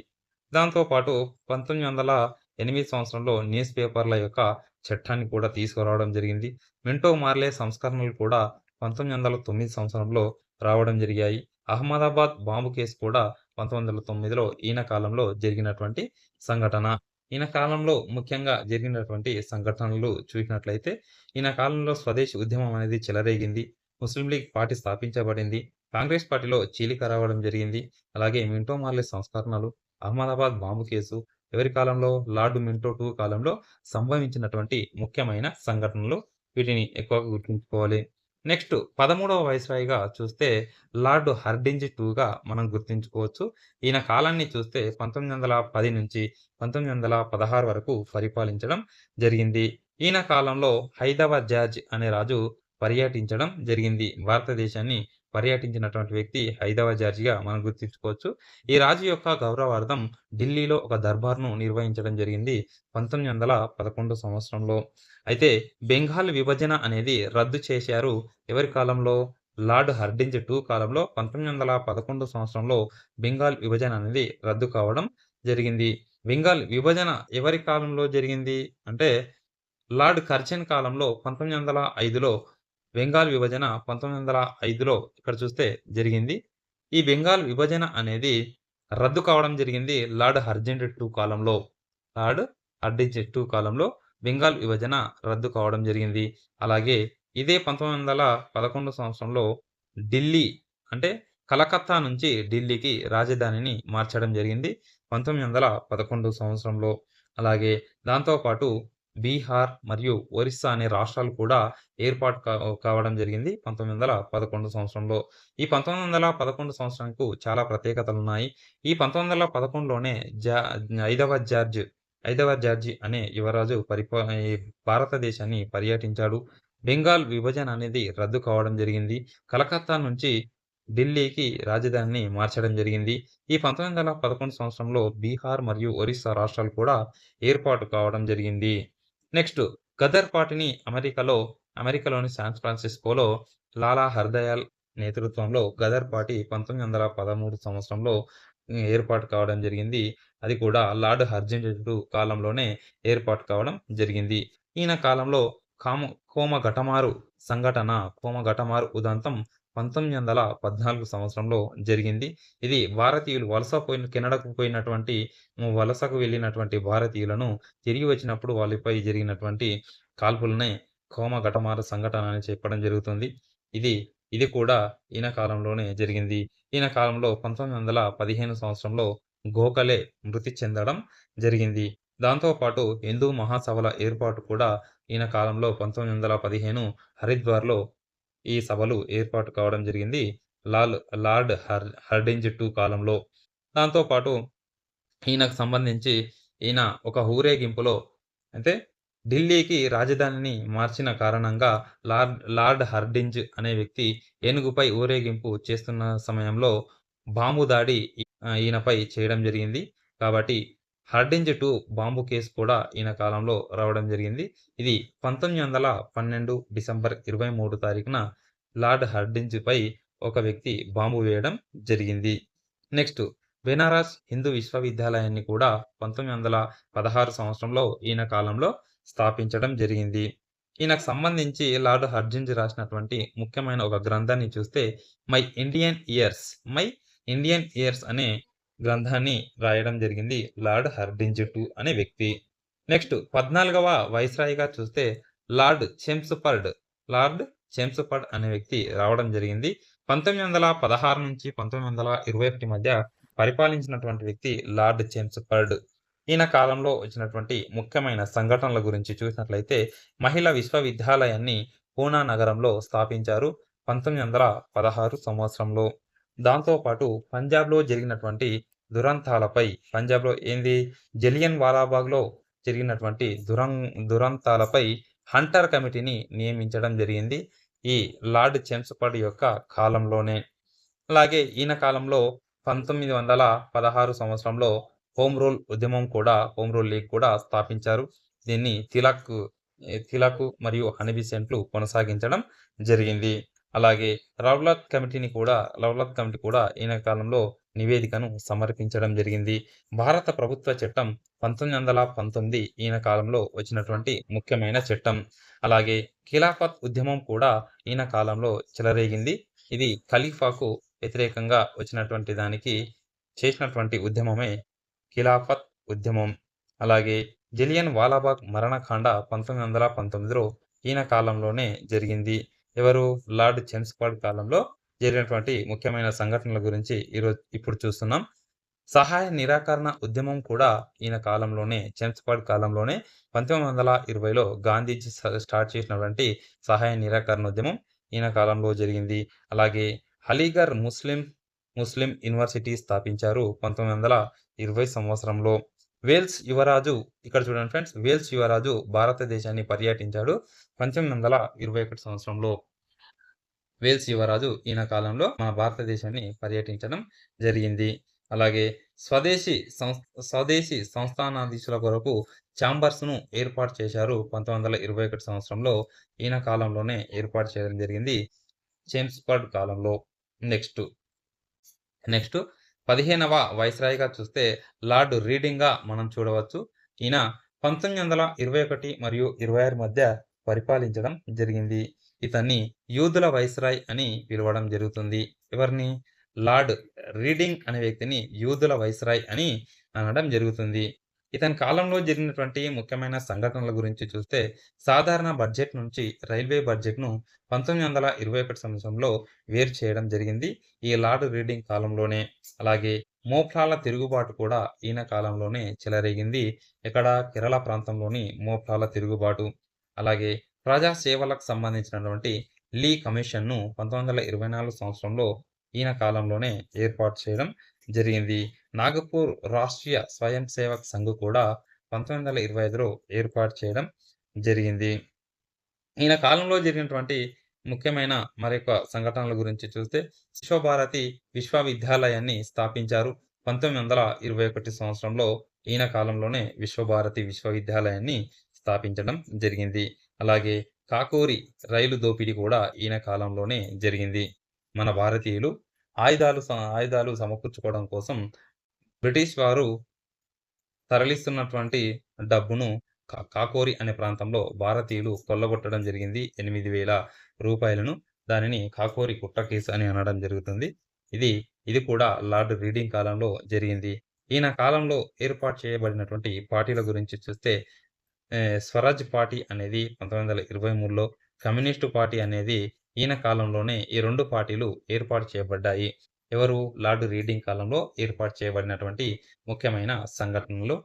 దాంతో పాటు 1908 సంవత్సరంలో న్యూస్ పేపర్ల యొక్క చట్టాన్ని కూడా తీసుకురావడం జరిగింది. మింటో మార్లే సంస్కరణలు కూడా 1909 సంవత్సరంలో రావడం జరిగాయి. అహ్మదాబాద్ బాంబు కేసు కూడా 1909లో ఈయన కాలంలో జరిగినటువంటి సంఘటన. ఈయన కాలంలో ముఖ్యంగా జరిగినటువంటి సంఘటనలు చూసినట్లయితే ఈయన కాలంలో స్వదేశీ ఉద్యమం అనేది చెలరేగింది. ముస్లిం లీగ్ పార్టీ స్థాపించబడింది. కాంగ్రెస్ పార్టీలో చీలిక రావడం జరిగింది. అలాగే మింటో మార్లే సంస్కరణలు, అహ్మదాబాద్ బాంబు కేసు, ఎవరి కాలంలో? లార్డ్ మింటో II కాలంలో సంభవించినటువంటి ముఖ్యమైన సంఘటనలు. వీటిని ఎక్కువగా గుర్తుంచుకోవాలి. నెక్స్ట్ 13వ వైస్రాయ్‌గా చూస్తే లార్డ్ హర్డింజ్ IIగా మనం గుర్తుంచుకోవచ్చు. ఈయన కాలాన్ని చూస్తే 1910 నుంచి 1916 వరకు పరిపాలించడం జరిగింది. ఈయన కాలంలో హైదరాబాద్ జార్జ్ అనే రాజు పర్యటించడం జరిగింది. భారతదేశాన్ని పర్యటించినటువంటి వ్యక్తి హైదరాబాద్ జార్జిగా మనం గుర్తుంచుకోవచ్చు. ఈ రాజు యొక్క గౌరవార్థం ఢిల్లీలో ఒక దర్బార్‌ను నిర్వహించడం జరిగింది 1911 సంవత్సరంలో. అయితే బెంగాల్ విభజన అనేది రద్దు చేశారు. ఎవరి కాలంలో? లార్డ్ హర్డింజ్ II కాలంలో 1911 సంవత్సరంలో బెంగాల్ విభజన అనేది రద్దు కావడం జరిగింది. బెంగాల్ విభజన ఎవరి కాలంలో జరిగింది అంటే లార్డ్ కర్జన్ కాలంలో 1905లో బెంగాల్ విభజన 1905లో ఇక్కడ చూస్తే జరిగింది. ఈ బెంగాల్ విభజన అనేది రద్దు కావడం జరిగింది లార్డ్ హర్డింజ్ II కాలంలో. లార్డ్ హర్డింజ్ II కాలంలో బెంగాల్ విభజన రద్దు కావడం జరిగింది. అలాగే ఇదే 1911 సంవత్సరంలో ఢిల్లీ అంటే కలకత్తా నుంచి ఢిల్లీకి రాజధానిని మార్చడం జరిగింది 1911 సంవత్సరంలో. అలాగే దాంతో పాటు బీహార్ మరియు ఒరిస్సా అనే రాష్ట్రాలు కూడా ఏర్పాటు కావడం జరిగింది 1911 సంవత్సరంలో. ఈ 1911 సంవత్సరంకు చాలా ప్రత్యేకతలున్నాయి. ఈ 1911లోనే హైదరాబాద్ జార్జి అనే యువరాజు ఈ భారతదేశాన్ని పర్యటించాడు. బెంగాల్ విభజన అనేది రద్దు కావడం జరిగింది. కలకత్తా నుంచి ఢిల్లీకి రాజధానిని మార్చడం జరిగింది. ఈ 1911 సంవత్సరంలో బీహార్ మరియు ఒరిస్సా రాష్ట్రాలు కూడా ఏర్పాటు కావడం జరిగింది. నెక్స్ట్ గదర్ పార్టీని అమెరికాలోని శాన్ ఫ్రాన్సిస్కోలో లాలా హర్దయాల్ నేతృత్వంలో గదర్ పార్టీ 1913 సంవత్సరంలో ఏర్పాటు కావడం జరిగింది. అది కూడా లార్డ్ హర్డింజ్ II కాలంలోనే ఏర్పాటు కావడం జరిగింది. ఈయన కాలంలో కోమగటమారు కోమగటమారు ఉదంతం 1914 సంవత్సరంలో జరిగింది. ఇది భారతీయులు కెనడాకు పోయినటువంటి వలసకు వెళ్ళినటువంటి భారతీయులను తిరిగి వచ్చినప్పుడు వాళ్ళపై జరిగినటువంటి కాల్పులనే కోమగటమారు సంఘటన అని చెప్పడం జరుగుతుంది. ఇది కూడా ఈయన కాలంలోనే జరిగింది. ఈయన కాలంలో 1915 సంవత్సరంలో గోఖలే మృతి చెందడం జరిగింది. దాంతో పాటు హిందూ మహాసభల ఏర్పాటు కూడా ఈయన కాలంలో 1915 హరిద్వార్‌లో ఈ సభలు ఏర్పాటు కావడం జరిగింది. లార్డ్ హర్డింజ్ II కాలంలో. దాంతో పాటు ఈయనకు సంబంధించి ఈయన ఒక ఊరేగింపులో అంటే ఢిల్లీకి రాజధానిని మార్చిన కారణంగా లార్డ్ హర్డింజ్ అనే వ్యక్తి ఏనుగుపై ఊరేగింపు చేస్తున్న సమయంలో బాంబు దాడి ఈయనపై చేయడం జరిగింది. కాబట్టి హర్డింజ్ II బాంబు కేసు కూడా ఈయన కాలంలో రావడం జరిగింది. ఇది 1912 డిసెంబర్ 23 తారీఖున లార్డ్ హర్డింజ్‌పై ఒక వ్యక్తి బాంబు వేయడం జరిగింది. నెక్స్ట్ బెనారస్ హిందూ విశ్వవిద్యాలయాన్ని కూడా 1916 సంవత్సరంలో ఈయన కాలంలో స్థాపించడం జరిగింది. ఈయనకు సంబంధించి లార్డ్ హర్డింజ్ రాసినటువంటి ముఖ్యమైన ఒక గ్రంథాన్ని చూస్తే మై ఇండియన్ ఇయర్స్ అనే గ్రంథాన్ని రాయడం జరిగింది లార్డ్ హర్డింజ్ II అనే వ్యక్తి. నెక్స్ట్ 14వ వైస్రాయ్‌గా చూస్తే లార్డ్ చెమ్స్‌ఫర్డ్ అనే వ్యక్తి రావడం జరిగింది. 1916 నుంచి 1921 మధ్య పరిపాలించినటువంటి వ్యక్తి లార్డ్ చెమ్స్‌ఫర్డ్. ఈయన కాలంలో వచ్చినటువంటి ముఖ్యమైన సంఘటనల గురించి చూసినట్లయితే మహిళా విశ్వవిద్యాలయాన్ని పూనా నగరంలో స్థాపించారు 1916 సంవత్సరంలో. దాంతో పాటు పంజాబ్‌లో జరిగినటువంటి పంజాబ్‌లో జలియన్ వాలాబాగ్‌లో జరిగినటువంటి దురంతాలపై హంటర్ కమిటీని నియమించడం జరిగింది. ఈ లార్డ్ చెమ్స్‌ఫర్డ్ యొక్క కాలంలోనే. అలాగే ఈయన కాలంలో 1916 సంవత్సరంలో హోమ్ రూల్ లీగ్ కూడా స్థాపించారు. దీన్ని తిలక్ మరియు హనీబీసెంట్లు కొనసాగించడం జరిగింది. అలాగే రౌలత్ కమిటీ కూడా ఈయన కాలంలో నివేదికను సమర్పించడం జరిగింది. భారత ప్రభుత్వ చట్టం 1919 ఈయన కాలంలో వచ్చినటువంటి ముఖ్యమైన చట్టం. అలాగే ఖిలాఫత్ ఉద్యమం కూడా ఈయన కాలంలో చెలరేగింది. ఇది ఖలీఫాకు వ్యతిరేకంగా వచ్చినటువంటి దానికి చేసినటువంటి ఉద్యమమే ఖిలాఫత్ ఉద్యమం. అలాగే జలియన్ వాలాబాగ్ మరణకాండ 1919లో ఈయన కాలంలోనే జరిగింది. ఎవరు? లార్డ్ చెమ్స్‌ఫర్డ్ కాలంలో జరిగినటువంటి ముఖ్యమైన సంఘటనల గురించి ఇప్పుడు చూస్తున్నాం. సహాయ నిరాకరణ ఉద్యమం కూడా ఈయన కాలంలోనే చెంచుపాడ్ కాలంలోనే 1920లో గాంధీజీ స్టార్ట్ చేసినటువంటి సహాయ నిరాకరణ ఉద్యమం ఈయన కాలంలో జరిగింది. అలాగే అలీగర్ ముస్లిం యూనివర్సిటీ స్థాపించారు 1920 సంవత్సరంలో. వేల్స్ యువరాజు ఇక్కడ చూడండి ఫ్రెండ్స్, వేల్స్ యువరాజు భారతదేశాన్ని పర్యటించాడు 1921 సంవత్సరంలో. వేల్స్ యువరాజు ఈయన కాలంలో మన భారతదేశాన్ని పర్యటించడం జరిగింది. అలాగే స్వదేశీ సంస్థానాధీశుల కొరకు ఛాంబర్స్‌ను ఏర్పాటు చేశారు 1921 సంవత్సరంలో. ఈయన కాలంలోనే ఏర్పాటు చేయడం జరిగింది. చేమ్స్‌ఫర్డ్ కాలంలో. నెక్స్ట్, నెక్స్ట్ 15వ వైస్రాయ్‌గా చూస్తే లార్డ్ రీడింగ్‌గా మనం చూడవచ్చు. ఈయన 1921 మరియు 26 మధ్య పరిపాలించడం జరిగింది. ఇతన్ని యూదుల వైస్రాయ్ అని పిలవడం జరుగుతుంది. ఎవరిని? లార్డ్ రీడింగ్ అనే వ్యక్తిని యూదుల వైస్రాయ్ అని అనడం జరుగుతుంది. ఇతని కాలంలో జరిగినటువంటి ముఖ్యమైన సంఘటనల గురించి చూస్తే, సాధారణ బడ్జెట్ నుంచి రైల్వే బడ్జెట్‌ను 1921 సంవత్సరంలో వేరు చేయడం జరిగింది. ఈ లార్డ్ రీడింగ్ కాలంలోనే. అలాగే మోప్లాల తిరుగుబాటు కూడా ఈయన కాలంలోనే చెలరేగింది. ఇక్కడ కేరళ ప్రాంతంలోని మోప్లాల తిరుగుబాటు. అలాగే ప్రజా సేవలకు సంబంధించినటువంటి లీ కమిషన్‌ను 1924 సంవత్సరంలో ఈయన కాలంలోనే ఏర్పాటు చేయడం జరిగింది. నాగపూర్ రాష్ట్రీయ స్వయం సేవక్ సంఘ్ కూడా 1925లో ఏర్పాటు చేయడం జరిగింది. ఈయన కాలంలో జరిగినటువంటి ముఖ్యమైన మరొక సంఘటనల గురించి చూస్తే, విశ్వభారతి విశ్వవిద్యాలయాన్ని స్థాపించారు 1921 సంవత్సరంలో. ఈయన కాలంలోనే విశ్వభారతి విశ్వవిద్యాలయాన్ని స్థాపించడం జరిగింది. అలాగే కాకోరి రైలు దోపిడీ కూడా ఈయన కాలంలోనే జరిగింది. మన భారతీయులు ఆయుధాలు సమకూర్చుకోవడం కోసం బ్రిటిష్ వారు తరలిస్తున్నటువంటి డబ్బును కాకోరి అనే ప్రాంతంలో భారతీయులు కొల్లగొట్టడం జరిగింది. రూ. 8,000. దానిని కాకోరి కుట్ర కేసు అని అనడం జరుగుతుంది. ఇది కూడా లార్డ్ రీడింగ్ కాలంలో జరిగింది. ఈయన కాలంలో ఏర్పాటు చేయబడినటువంటి పార్టీల గురించి చూస్తే, స్వరాజ్ పార్టీ అనేది 1923లో, కమ్యూనిస్టు పార్టీ అనేది ఈయన కాలంలోనే ఈ 2 పార్టీలు ఏర్పాటు చేయబడ్డాయి. ఎవరు? లార్డ్ రీడింగ్ కాలంలో ఏర్పాటు చేయబడినటువంటి ముఖ్యమైన సంఘటనలు.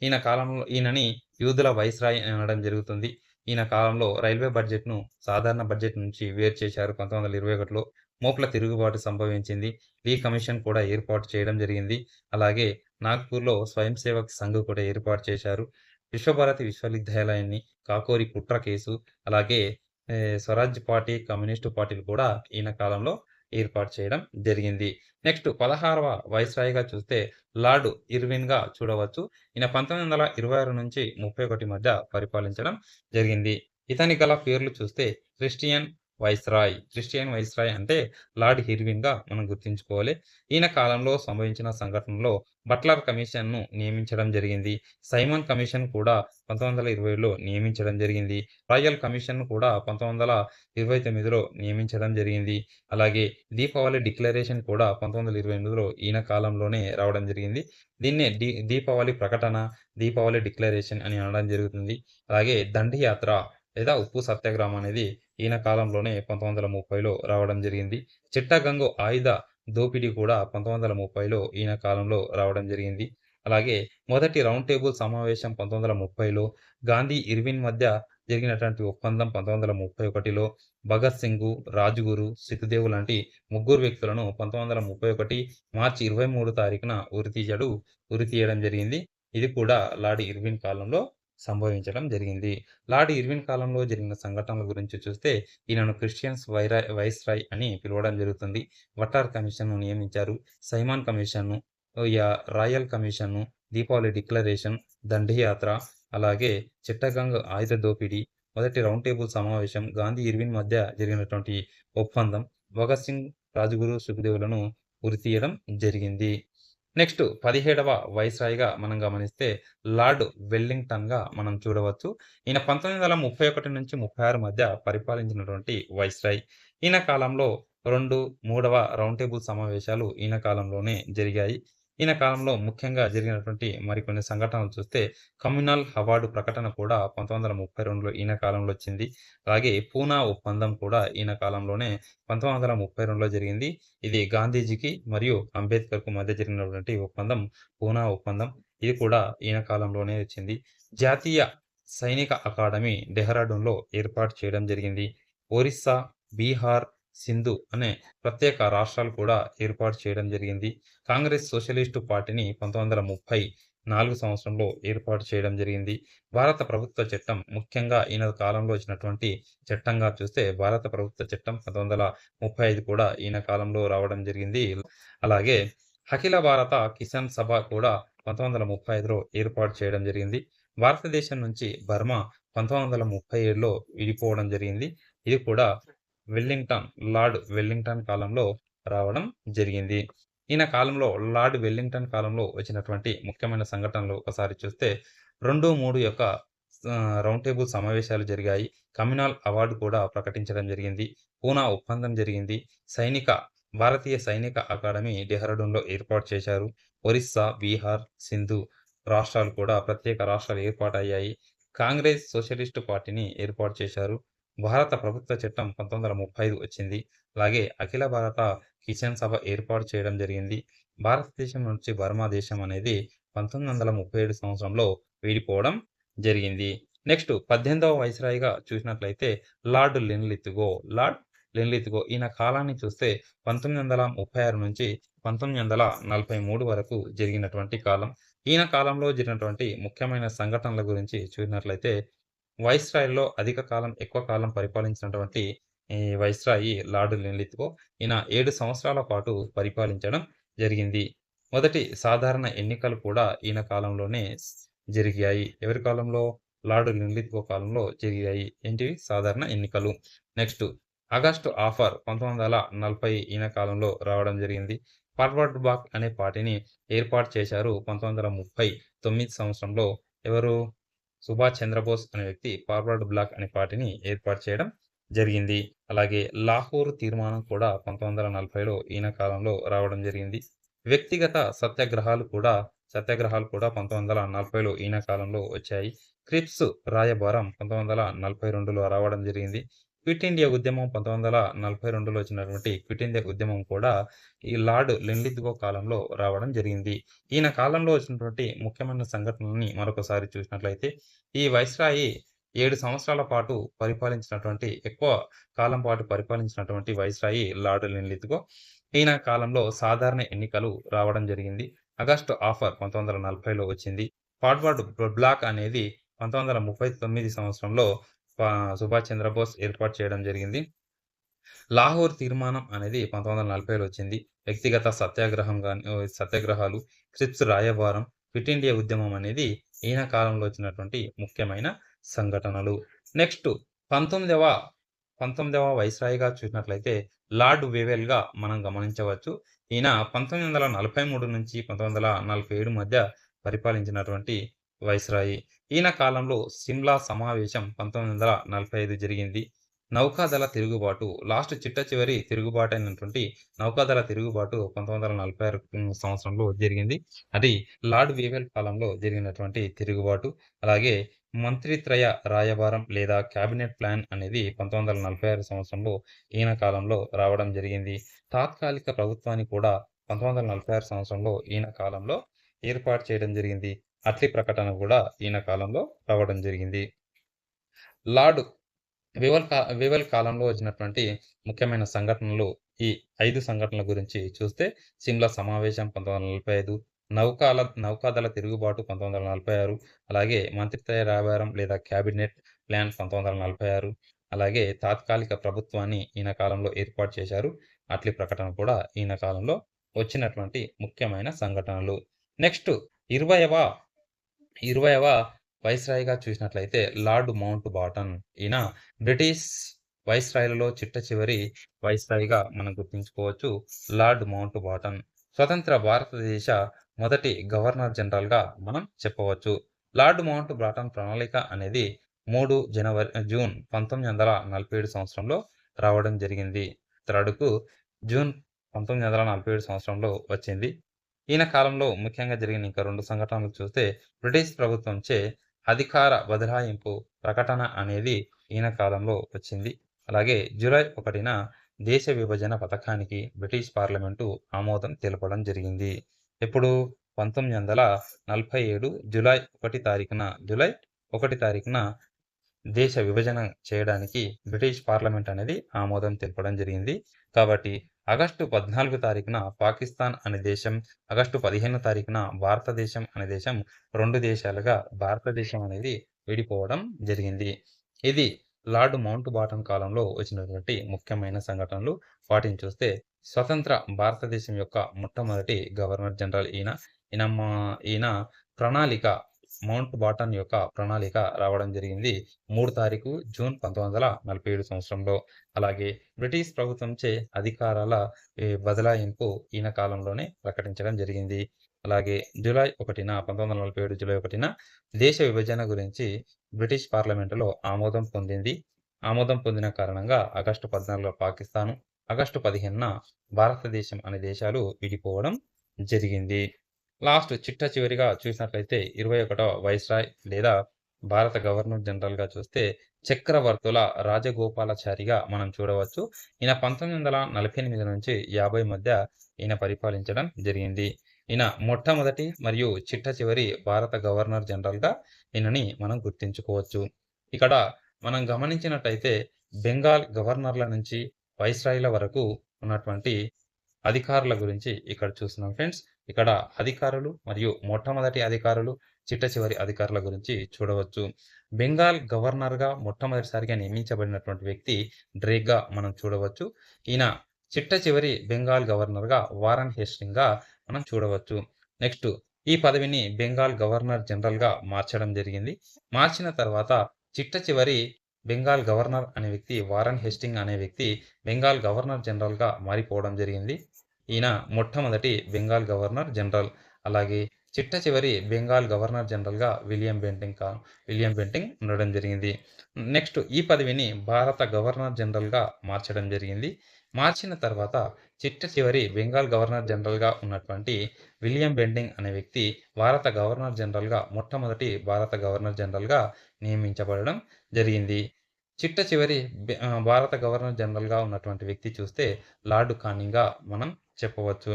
ఈయనని యూదుల వైస్రాయ్ అని అనడం జరుగుతుంది. ఈయన కాలంలో రైల్వే బడ్జెట్‌ను సాధారణ బడ్జెట్ నుంచి వేరు చేశారు 1921లో. మోప్ల తిరుగుబాటు సంభవించింది. లీ కమిషన్ కూడా ఏర్పాటు చేయడం జరిగింది. అలాగే నాగ్పూర్‌లో స్వయం సేవక్ సంఘ్ కూడా ఏర్పాటు చేశారు. విశ్వభారతి విశ్వవిద్యాలయాన్ని, కాకోరి కుట్ర కేసు, అలాగే స్వరాజ్ పార్టీ, కమ్యూనిస్టు పార్టీలు కూడా ఈయన కాలంలో ఏర్పాటు చేయడం జరిగింది. నెక్స్ట్ 16వ వైస్రాయ్‌గా చూస్తే లార్డ్ ఇర్విన్‌గా చూడవచ్చు. ఈయన 1926 నుంచి 31 మధ్య పరిపాలించడం జరిగింది. ఇతనికి గల పేర్లు చూస్తే క్రిస్టియన్ వైస్రాయ్ అంటే లార్డ్ ఇర్విన్‌గా మనం గుర్తుంచుకోవాలి. ఈయన కాలంలో సంభవించిన సంఘటనలో బట్లర్ కమిషన్‌ను నియమించడం జరిగింది. సైమన్ కమిషన్ కూడా 1920లో నియమించడం జరిగింది. రాయల్ కమిషన్ కూడా 1929లో నియమించడం జరిగింది. అలాగే దీపావళి డిక్లరేషన్ కూడా 1928లో ఈయన కాలంలోనే రావడం జరిగింది. దీన్నే దీపావళి ప్రకటన, దీపావళి డిక్లరేషన్ అని అనడం జరుగుతుంది. అలాగే దండి యాత్ర లేదా ఉప్పు సత్యాగ్రహం అనేది ఈయన కాలంలోనే 1930లో రావడం జరిగింది. చిట్టగంగు ఆయుధ దోపిడీ కూడా 1930లో ఈయన కాలంలో రావడం జరిగింది. అలాగే మొదటి రౌండ్ టేబుల్ సమావేశం 1930లో, గాంధీ, ఇర్విన్ మధ్య జరిగినటువంటి ఒప్పందం 1931లో, భగత్ సింగ్, రాజ్‌గురు, సుఖ్‌దేవ్ లాంటి ముగ్గురు వ్యక్తులను 1931 మార్చి 23 తారీఖున ఉరి తీయడం జరిగింది. ఇది కూడా లార్డ్ ఇర్విన్ కాలంలో సంభవించడం జరిగింది. లార్డ్ ఇర్విన్ కాలంలో జరిగిన సంఘటనల గురించి చూస్తే, ఈయనను క్రిస్టియన్స్ వైస్రాయ్ అని పిలవడం జరుగుతుంది. వట్టార్ కమిషన్‌ను నియమించారు. సైమన్ కమిషన్‌ను, రాయల్ కమిషన్‌ను, దీపావళి డిక్లరేషన్, దండి యాత్ర, అలాగే చిట్టగంగ్ ఆయుధ దోపిడీ, మొదటి రౌండ్ టేబుల్ సమావేశం, గాంధీ, ఇర్విన్ మధ్య జరిగినటువంటి ఒప్పందం, భగత్ సింగ్, రాజ్‌గురు, సుఖ్‌దేవ్‌లను ఉరి తీయడం జరిగింది. నెక్స్ట్ 17వ వైస్రాయ్‌గా మనం గమనిస్తే లార్డ్ వెల్లింగ్టన్‌గా మనం చూడవచ్చు. ఈయన 1931 నుంచి 36 మధ్య పరిపాలించినటువంటి వైస్రాయ్. ఈయన కాలంలో 2, 3వ రౌండ్ టేబుల్ సమావేశాలు ఈయన కాలంలోనే జరిగాయి. ఈయన కాలంలో ముఖ్యంగా జరిగినటువంటి మరికొన్ని సంఘటనలు చూస్తే కమ్యూనల్ అవార్డు ప్రకటన కూడా 1932లో ఈయన కాలంలో వచ్చింది. అలాగే పూనా ఒప్పందం కూడా ఈయన కాలంలోనే 1932లో జరిగింది. ఇది గాంధీజీకి మరియు అంబేద్కర్‌కు మధ్య జరిగినటువంటి ఒప్పందం పూనా ఒప్పందం. ఇది కూడా ఈయన కాలంలోనే వచ్చింది. జాతీయ సైనిక అకాడమీ డెహ్రాడూన్‌లో ఏర్పాటు చేయడం జరిగింది. ఒరిస్సా, బీహార్, సింధు అనే ప్రత్యేక రాష్ట్రాలు కూడా ఏర్పాటు చేయడం జరిగింది. కాంగ్రెస్ సోషలిస్టు పార్టీని 1934 సంవత్సరంలో ఏర్పాటు చేయడం జరిగింది. భారత ప్రభుత్వ చట్టం ముఖ్యంగా ఈయన కాలంలో వచ్చినటువంటి చట్టంగా చూస్తే భారత ప్రభుత్వ చట్టం 1935 కూడా ఈయన కాలంలో రావడం జరిగింది. అలాగే అఖిల భారత కిసాన్ సభ కూడా 1935లో ఏర్పాటు చేయడం జరిగింది. భారతదేశం నుంచి బర్మా 1937లో విడిపోవడం జరిగింది. ఇది కూడా లార్డ్ వెల్లింగ్టన్ కాలంలో రావడం జరిగింది. ఈయన కాలంలో లార్డ్ వెల్లింగ్టన్ కాలంలో వచ్చినటువంటి ముఖ్యమైన సంఘటనలు ఒకసారి చూస్తే 2, 3 యొక్క రౌండ్ టేబుల్ సమావేశాలు జరిగాయి. కమ్యూనల్ అవార్డు కూడా ప్రకటించడం జరిగింది. పూనా ఒప్పందం జరిగింది. భారతీయ సైనిక అకాడమీ డెహ్రాడూన్‌లో ఏర్పాటు చేశారు. ఒరిస్సా, బీహార్, సింధు రాష్ట్రాలు కూడా ప్రత్యేక రాష్ట్రాలు ఏర్పాటయ్యాయి. కాంగ్రెస్ సోషలిస్టు పార్టీని ఏర్పాటు చేశారు. భారత ప్రభుత్వ చట్టం 1935 వచ్చింది. అలాగే అఖిల భారత కిసాన్ సభ ఏర్పాటు చేయడం జరిగింది. భారతదేశం నుంచి బర్మా దేశం అనేది 1937 సంవత్సరంలో విడిపోవడం జరిగింది. నెక్స్ట్ 18వ వైస్రాయ్‌గా చూసినట్లయితే లార్డ్ లిన్లిత్‌గో ఈయన కాలాన్ని చూస్తే 1936 నుంచి 1943 వరకు జరిగినటువంటి కాలం. ఈయన కాలంలో జరిగినటువంటి ముఖ్యమైన సంఘటనల గురించి చూసినట్లయితే వైస్రాయ్‌లో ఎక్కువ కాలం పరిపాలించినటువంటి ఈ వైస్రాయి లార్డ్ లిన్లిత్‌గో. ఈయన 7 సంవత్సరాల పాటు పరిపాలించడం జరిగింది. మొదటి సాధారణ ఎన్నికలు కూడా ఈయన కాలంలోనే జరిగాయి. ఎవరి కాలంలో? లార్డ్ లిన్లిత్‌గో కాలంలో జరిగాయి. ఏంటివి? సాధారణ ఎన్నికలు. నెక్స్ట్ ఆగస్టు ఆఫర్ 1940 ఈయన కాలంలో రావడం జరిగింది. ఫార్వర్డ్ బ్లాక్ అనే పార్టీని ఏర్పాటు చేశారు 1939 సంవత్సరంలో. ఎవరు? సుభాష్ చంద్రబోస్ అనే వ్యక్తి ఫార్వర్డ్ బ్లాక్ అనే పార్టీని ఏర్పాటు చేయడం జరిగింది. అలాగే లాహోర్ తీర్మానం కూడా 1940లో ఈయన కాలంలో రావడం జరిగింది. వ్యక్తిగత సత్యాగ్రహాలు కూడా 1940లో ఈయన కాలంలో వచ్చాయి. క్రిప్స్ రాయబారం 1942లో రావడం జరిగింది. క్విట్ ఇండియా ఉద్యమం 1942లో వచ్చినటువంటి క్విట్ ఇండియా ఉద్యమం కూడా ఈ లార్డ్ లిన్లిత్‌గో కాలంలో రావడం జరిగింది. ఈయన కాలంలో వచ్చినటువంటి ముఖ్యమైన సంఘటనలని మరొకసారి చూసినట్లయితే ఈ వైస్రాయి 7 సంవత్సరాల పాటు ఎక్కువ కాలం పాటు పరిపాలించినటువంటి వైస్రాయి లార్డ్ లిన్లిత్‌గో. ఈయన కాలంలో సాధారణ ఎన్నికలు రావడం జరిగింది. ఆగస్టు ఆఫర్ 1940లో వచ్చింది. ఫార్వర్డ్ బ్లాక్ అనేది 1939 సంవత్సరంలో సుభాష్ చంద్రబోస్ ఏర్పాటు చేయడం జరిగింది. లాహోర్ తీర్మానం అనేది 1940లో వచ్చింది. వ్యక్తిగత సత్యాగ్రహాలు, క్రిప్స్ రాయబారం, క్విట్ ఇండియా ఉద్యమం అనేది ఈయన కాలంలో వచ్చినటువంటి ముఖ్యమైన సంఘటనలు. నెక్స్ట్ 19వ 19వ వైస్రాయ్‌గా చూసినట్లయితే లార్డ్ వేవెల్‌గా మనం గమనించవచ్చు. ఈయన 1943 నుంచి 1947 మధ్య పరిపాలించినటువంటి వైస్రాయి. ఈయన కాలంలో సిమ్లా సమావేశం 1945 జరిగింది. నౌకాదళ తిరుగుబాటు చిట్టచివరి తిరుగుబాటైనటువంటి నౌకాదళ తిరుగుబాటు 1946 సంవత్సరంలో జరిగింది. అది లార్డ్ వేవెల్ కాలంలో జరిగినటువంటి తిరుగుబాటు. అలాగే మంత్రిత్రయ రాయబారం లేదా క్యాబినెట్ ప్లాన్ అనేది 1946 సంవత్సరంలో ఈయన కాలంలో రావడం జరిగింది. తాత్కాలిక ప్రభుత్వాన్ని కూడా 1946 సంవత్సరంలో ఈయన కాలంలో ఏర్పాటు చేయడం జరిగింది. అట్లీ ప్రకటన కూడా ఈయన కాలంలో రావడం జరిగింది. లార్డ్ వేవెల్ కాలంలో వచ్చినటువంటి ముఖ్యమైన సంఘటనలు ఈ 5 సంఘటనల గురించి చూస్తే సిమ్లా సమావేశం 1945, నౌకాదళ తిరుగుబాటు 1946, అలాగే మంత్రిత్రయ రాయబారం లేదా క్యాబినెట్ ప్లాన్ 1946, అలాగే తాత్కాలిక ప్రభుత్వాన్ని ఈయన కాలంలో ఏర్పాటు చేశారు. అట్లీ ప్రకటన కూడా ఈయన కాలంలో వచ్చినటువంటి ముఖ్యమైన సంఘటనలు. నెక్స్ట్ 20వ వైస్రాయ్‌గా చూసినట్లయితే లార్డ్ మౌంట్ బాటన్. ఈయన బ్రిటిష్ వైస్రాయ్‌లలో చిట్టచివరి వైస్రాయ్‌గా మనం గుర్తుంచుకోవచ్చు. లార్డ్ మౌంట్ బాటన్ స్వతంత్ర భారతదేశ మొదటి గవర్నర్ జనరల్‌గా మనం చెప్పవచ్చు. లార్డ్ మౌంట్ బాటన్ ప్రణాళిక అనేది జూన్ 1947 సంవత్సరంలో రావడం జరిగింది. జూన్ 1947 సంవత్సరంలో వచ్చింది. ఈయన కాలంలో ముఖ్యంగా జరిగిన ఇంకా 2 సంఘటనలు చూస్తే బ్రిటిష్ ప్రభుత్వంచే అధికార బదలాయింపు ప్రకటన అనేది ఈయన కాలంలో వచ్చింది. అలాగే జూలై 1న దేశ విభజన పథకానికి బ్రిటిష్ పార్లమెంటు ఆమోదం తెలపడం జరిగింది. ఎప్పుడు 1947 జూలై 1 తారీఖున దేశ విభజన చేయడానికి బ్రిటిష్ పార్లమెంట్ అనేది ఆమోదం తెలపడం జరిగింది. కాబట్టి ఆగస్టు 14 తారీఖున పాకిస్తాన్ అనే దేశం, ఆగస్టు 15 తారీఖున భారతదేశం అనే దేశం 2 దేశాలుగా భారతదేశం అనేది విడిపోవడం జరిగింది. ఇది లార్డ్ మౌంట్ బాటన్ కాలంలో వచ్చినటువంటి ముఖ్యమైన సంఘటనలు. వాటిని చూస్తే స్వతంత్ర భారతదేశం యొక్క మొట్టమొదటి గవర్నర్ జనరల్ ఈయన. ఈయన ప్రణాళిక మౌంట్ బాటన్ యొక్క ప్రణాళిక రావడం జరిగింది 3 తారీఖు జూన్ 1947 సంవత్సరంలో. అలాగే బ్రిటిష్ ప్రభుత్వంచే అధికారాల బదలాయింపు ఈయన కాలంలోనే ప్రకటించడం జరిగింది. అలాగే జూలై 1న 1947 జూలై 1న దేశ విభజన గురించి బ్రిటిష్ పార్లమెంటులో ఆమోదం పొందింది. ఆమోదం పొందిన కారణంగా ఆగస్టు 14లో పాకిస్తాను, ఆగస్టు 15న భారతదేశం అనే దేశాలు విడిపోవడం జరిగింది. లాస్ట్ చిట్ట చివరిగా చూసినట్లయితే 21వ వైస్రాయ్ లేదా భారత గవర్నర్ జనరల్‌గా చూస్తే చక్రవర్తుల రాజగోపాలాచారిగా మనం చూడవచ్చు. ఈయన 1948 నుంచి 50 మధ్య ఈయన పరిపాలించడం జరిగింది. ఈయన మొట్టమొదటి మరియు చిట్ట చివరి భారత గవర్నర్ జనరల్‌గా ఈయనని మనం గుర్తించుకోవచ్చు. ఇక్కడ మనం గమనించినట్టయితే బెంగాల్ గవర్నర్‌ల నుంచి వైస్రాయ్‌ల వరకు ఉన్నటువంటి అధికారుల గురించి ఇక్కడ చూస్తున్నాం ఫ్రెండ్స్. ఇక్కడ అధికారులు మరియు మొట్టమొదటి అధికారులు, చిట్ట చివరి అధికారుల గురించి చూడవచ్చు. బెంగాల్ గవర్నర్‌గా మొట్టమొదటిసారిగా నియమించబడినటువంటి వ్యక్తి డ్రేక్‌గా మనం చూడవచ్చు. ఈయన చిట్ట చివరి బెంగాల్ గవర్నర్‌గా వారన్ హేస్టింగ్‌గా మనం చూడవచ్చు. నెక్స్ట్ ఈ పదవిని బెంగాల్ గవర్నర్ జనరల్‌గా మార్చడం జరిగింది. మార్చిన తర్వాత చిట్ట చివరి బెంగాల్ గవర్నర్ అనే వ్యక్తి వారన్ హేస్టింగ్ అనే వ్యక్తి బెంగాల్ గవర్నర్ జనరల్‌గా మారిపోవడం జరిగింది. ఈయన మొట్టమొదటి బెంగాల్ గవర్నర్ జనరల్. అలాగే చిట్ట చివరి బెంగాల్ గవర్నర్ జనరల్‌గా విలియం బెంటింగ్ ఉండడం జరిగింది. నెక్స్ట్ ఈ పదవిని భారత గవర్నర్ జనరల్‌గా మార్చడం జరిగింది. మార్చిన తర్వాత చిట్ట చివరి బెంగాల్ గవర్నర్ జనరల్‌గా ఉన్నటువంటి విలియం బెంటింగ్ అనే వ్యక్తి భారత గవర్నర్ జనరల్‌గా మొట్టమొదటి భారత గవర్నర్ జనరల్‌గా నియమించబడడం జరిగింది. చిట్ట చివరి భారత గవర్నర్ జనరల్‌గా ఉన్నటువంటి వ్యక్తి చూస్తే లార్డ్ కానింగ్‌గా మనం చెప్పవచ్చు.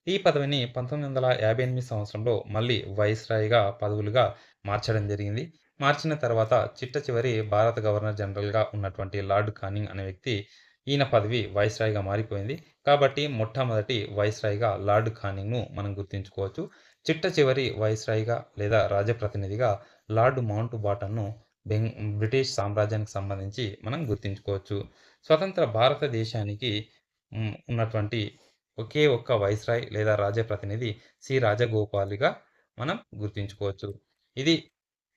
ఈ పదవిని 1958 సంవత్సరంలో మళ్ళీ వైస్రాయ్‌గా పదవులుగా మార్చడం జరిగింది. మార్చిన తర్వాత చిట్ట చివరి భారత గవర్నర్ జనరల్‌గా ఉన్నటువంటి లార్డ్ కానింగ్ అనే వ్యక్తి ఈయన పదవి వైస్రాయ్‌గా మారిపోయింది. కాబట్టి మొట్టమొదటి వైస్రాయ్‌గా లార్డ్ కానింగ్‌ను మనం గుర్తుంచుకోవచ్చు. చిట్ట చివరి వైస్రాయ్‌గా లేదా రాజప్రతినిధిగా లార్డ్ మౌంట్ బాటన్‌ను బ్రిటిష్ సామ్రాజ్యానికి సంబంధించి మనం గుర్తుంచుకోవచ్చు. స్వతంత్ర భారతదేశానికి ఉన్నటువంటి ఒకే ఒక్క వైస్రాయ్ లేదా రాజప్రతినిధి సి. రాజగోపాల్‌గా మనం గుర్తుంచుకోవచ్చు. ఇది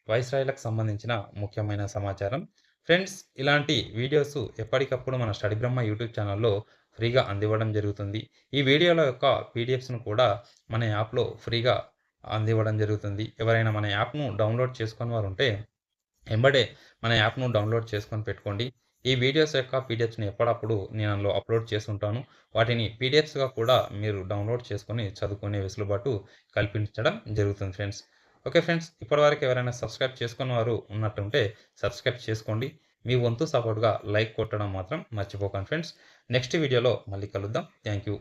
వైస్రాయ్‌లకు సంబంధించిన ముఖ్యమైన సమాచారం. ఫ్రెండ్స్ ఇలాంటి వీడియోస్ ఎప్పటికప్పుడు మన స్టడీ బ్రహ్మ యూట్యూబ్ ఛానల్‌లో ఫ్రీగా అందివ్వడం జరుగుతుంది. ఈ వీడియోల యొక్క పీడిఎఫ్స్‌ను కూడా మన యాప్‌లో ఫ్రీగా అందివ్వడం జరుగుతుంది. ఎవరైనా మన యాప్‌ను డౌన్‌లోడ్ చేసుకొని వారు ఉంటే ఎంబడే మన యాప్‌ను డౌన్‌లోడ్ చేసుకొని పెట్టుకోండి. ఈ వీడియోస్ యొక్క పీడిఎఫ్స్‌ని ఎప్పటికప్పుడు నేను అందులో అప్‌లోడ్ చేస్తుంటాను. వాటిని పీడిఎఫ్స్‌గా కూడా మీరు డౌన్‌లోడ్ చేసుకొని చదువుకునే వెసులుబాటు కల్పించడం జరుగుతుంది ఫ్రెండ్స్. ఓకే ఫ్రెండ్స్, ఇప్పటివరకు ఎవరైనా సబ్స్క్రైబ్ చేసుకున్న వారు ఉన్నట్టుంటే సబ్స్క్రైబ్ చేసుకోండి. మీ వంతు సపోర్ట్‌గా లైక్ కొట్టడం మాత్రం మర్చిపోకండి ఫ్రెండ్స్. నెక్స్ట్ వీడియోలో మళ్ళీ కలుద్దాం. Thank you.